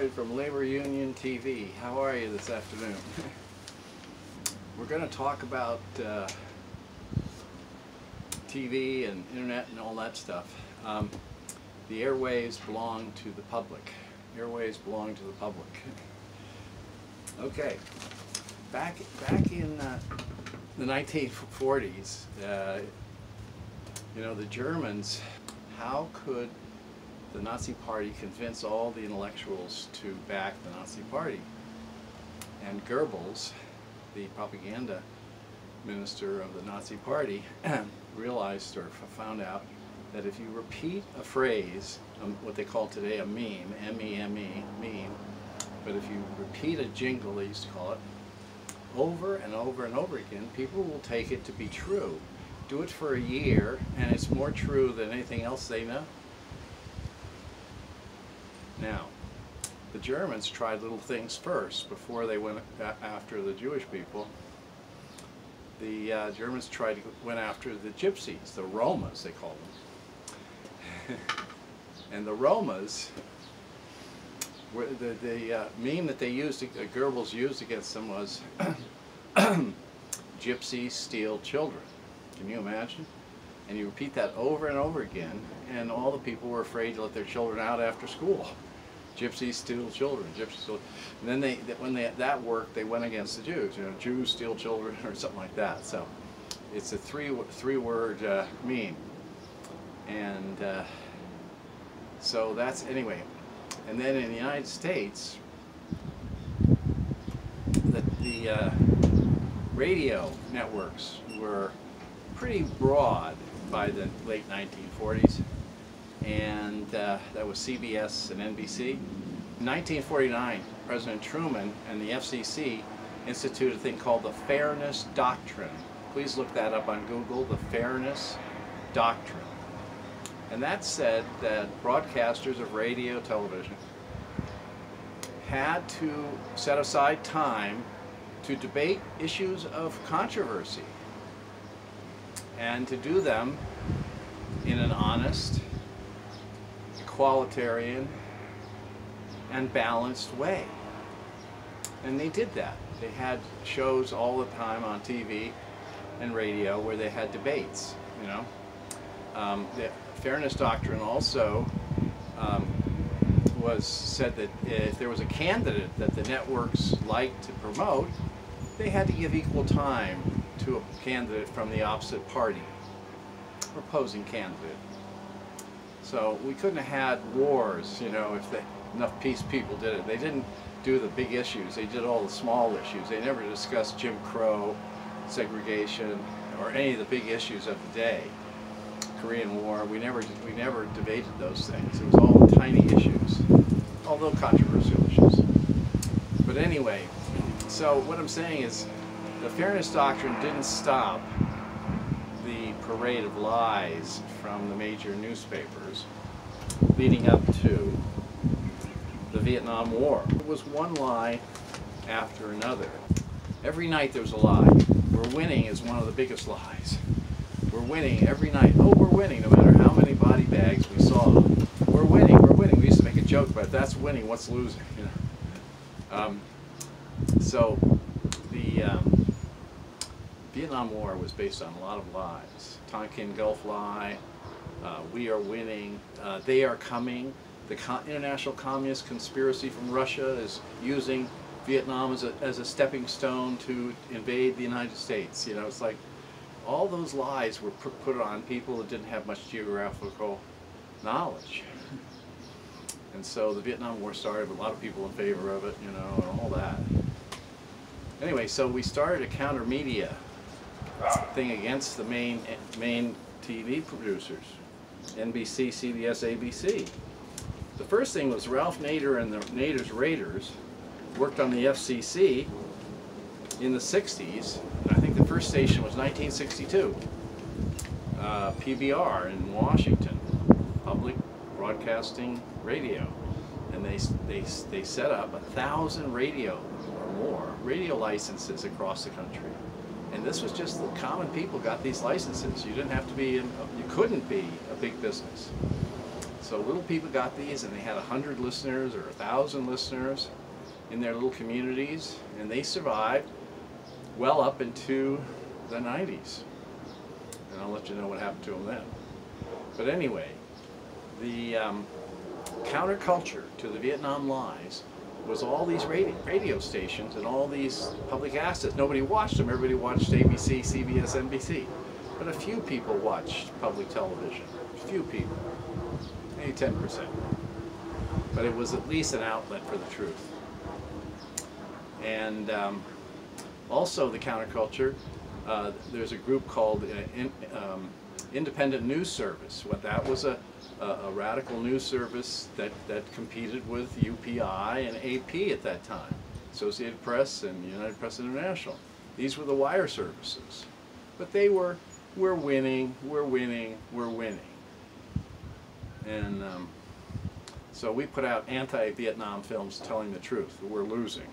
Ronald from Labor Union TV. How are you this afternoon? We're going to talk about TV and internet and all that stuff. The airwaves belong to the public. Airwaves belong to the public. Okay, back in the 1940s, you know, the Germans, how could the Nazi Party convince all the intellectuals to back the Nazi Party? And Goebbels, the propaganda minister of the Nazi Party, realized or found out that if you repeat a phrase, what they call today a meme, M-E-M-E, meme, but if you repeat a jingle, they used to call it, over and over and over again, people will take it to be true. Do it for a year, and it's more true than anything else they know. Now, the Germans tried little things first before they went after the Jewish people. The Germans went after the gypsies, the Romas they called them. And the Romas, the meme that they used, Goebbels used against them was, gypsies steal children. Can you imagine? And you repeat that over and over again, and all the people were afraid to let their children out after school. Gypsies steal children. Gypsies steal. And then when that worked, they went against the Jews. You know, Jews steal children, or something like that. So it's a three-word meme. And so that's anyway. And then in the United States, the radio networks were pretty broad by the late 1940s, and that was CBS and NBC. In 1949, President Truman and the FCC instituted a thing called the Fairness Doctrine. Please look that up on Google, the Fairness Doctrine. And that said that broadcasters of radio, television had to set aside time to debate issues of controversy, and to do them in an honest, equalitarian, and balanced way. And they did that. They had shows all the time on TV and radio where they had debates, you know. The Fairness Doctrine also said that if there was a candidate that the networks liked to promote, they had to give equal time to a candidate from the opposite party, or opposing candidate. So we couldn't have had wars, you know, if enough peace people did it. They didn't do the big issues, they did all the small issues. They never discussed Jim Crow, segregation, or any of the big issues of the day. Korean War, we never debated those things. It was all tiny issues, although controversial issues. But anyway, so what I'm saying is the Fairness Doctrine didn't stop the parade of lies from the major newspapers leading up to the Vietnam War. It was one lie after another. Every night there was a lie. We're winning is one of the biggest lies. We're winning every night. Oh, we're winning no matter how many body bags we saw. We're winning, we're winning. We used to make a joke about that's winning, what's losing, you know. So the Vietnam War was based on a lot of lies. Tonkin Gulf lie, we are winning, they are coming. The international communist conspiracy from Russia is using Vietnam as a stepping stone to invade the United States. You know, it's like all those lies were put on people that didn't have much geographical knowledge. And so the Vietnam War started with a lot of people in favor of it, you know, and all that. Anyway, so we started a counter media thing against the main TV producers, NBC, CBS, ABC. The first thing was Ralph Nader and the Nader's Raiders worked on the FCC in the 60s. I think the first station was 1962. PBR in Washington, Public Broadcasting Radio. And they set up 1,000 radio or more radio licenses across the country. And this was just the common people got these licenses. You didn't have to be, you couldn't be a big business. So little people got these, and they had 100 listeners or 1,000 listeners in their little communities, and they survived well up into the 90s. And I'll let you know what happened to them then. But anyway, the counterculture to the Vietnam lies was all these radio stations and all these public assets. Nobody watched them. Everybody watched ABC, CBS, NBC. But a few people watched public television. A few people. Maybe 10%. But it was at least an outlet for the truth. And also the counterculture, there's a group called Independent News Service. What that was a radical news service that competed with UPI and AP at that time, Associated Press and United Press International. These were the wire services. But they were, we're winning, we're winning, we're winning. And so we put out anti-Vietnam films telling the truth. We're losing.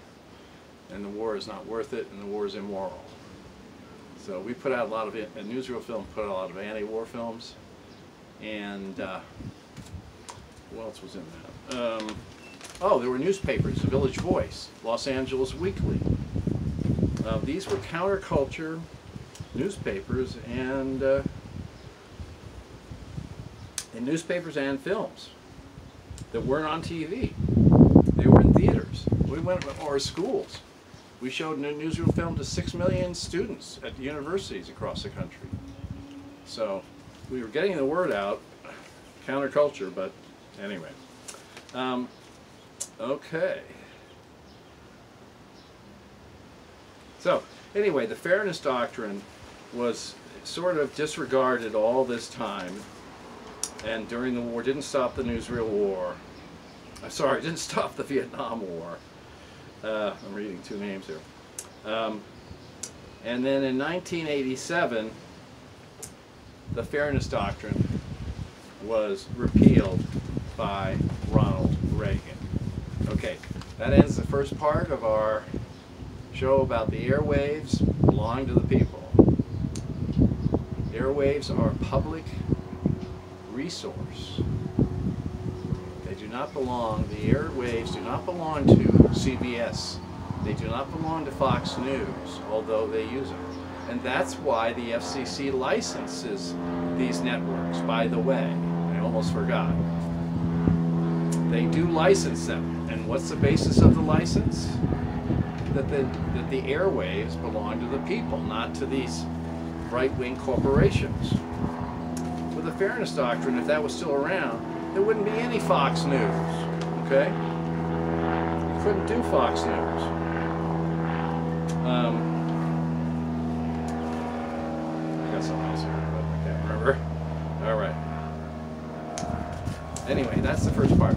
And the war is not worth it, and the war is immoral. So we put out a lot of, newsreel film put out a lot of anti-war films. And what else was in that? Oh, there were newspapers, the Village Voice, Los Angeles Weekly. These were counterculture newspapers and newspapers and films that weren't on TV. They were in theaters. We went to our schools. We showed newsreel film to 6 million students at universities across the country. So we were getting the word out, counterculture, but anyway. Okay. So anyway, the Fairness Doctrine was sort of disregarded all this time, and during the war didn't stop the newsreel war. Sorry, didn't stop the Vietnam War. I'm reading two names here. And then in 1987, the Fairness Doctrine was repealed by Ronald Reagan. Okay, that ends the first part of our show about the airwaves belong to the people. Airwaves are a public resource. They do not belong, the airwaves do not belong to CBS. They do not belong to Fox News, although they use them. And that's why the FCC licenses these networks, by the way. I almost forgot. They do license them. And what's the basis of the license? That the airwaves belong to the people, not to these right-wing corporations. With the Fairness Doctrine, if that was still around, there wouldn't be any Fox News, okay? You couldn't do Fox News. I got something else here, but I can't remember. All right. Anyway, that's the first part.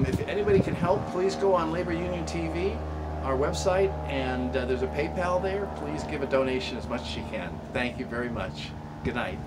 If anybody can help, please go on Labor Union TV, our website, and there's a PayPal there. Please give a donation as much as you can. Thank you very much. Good night.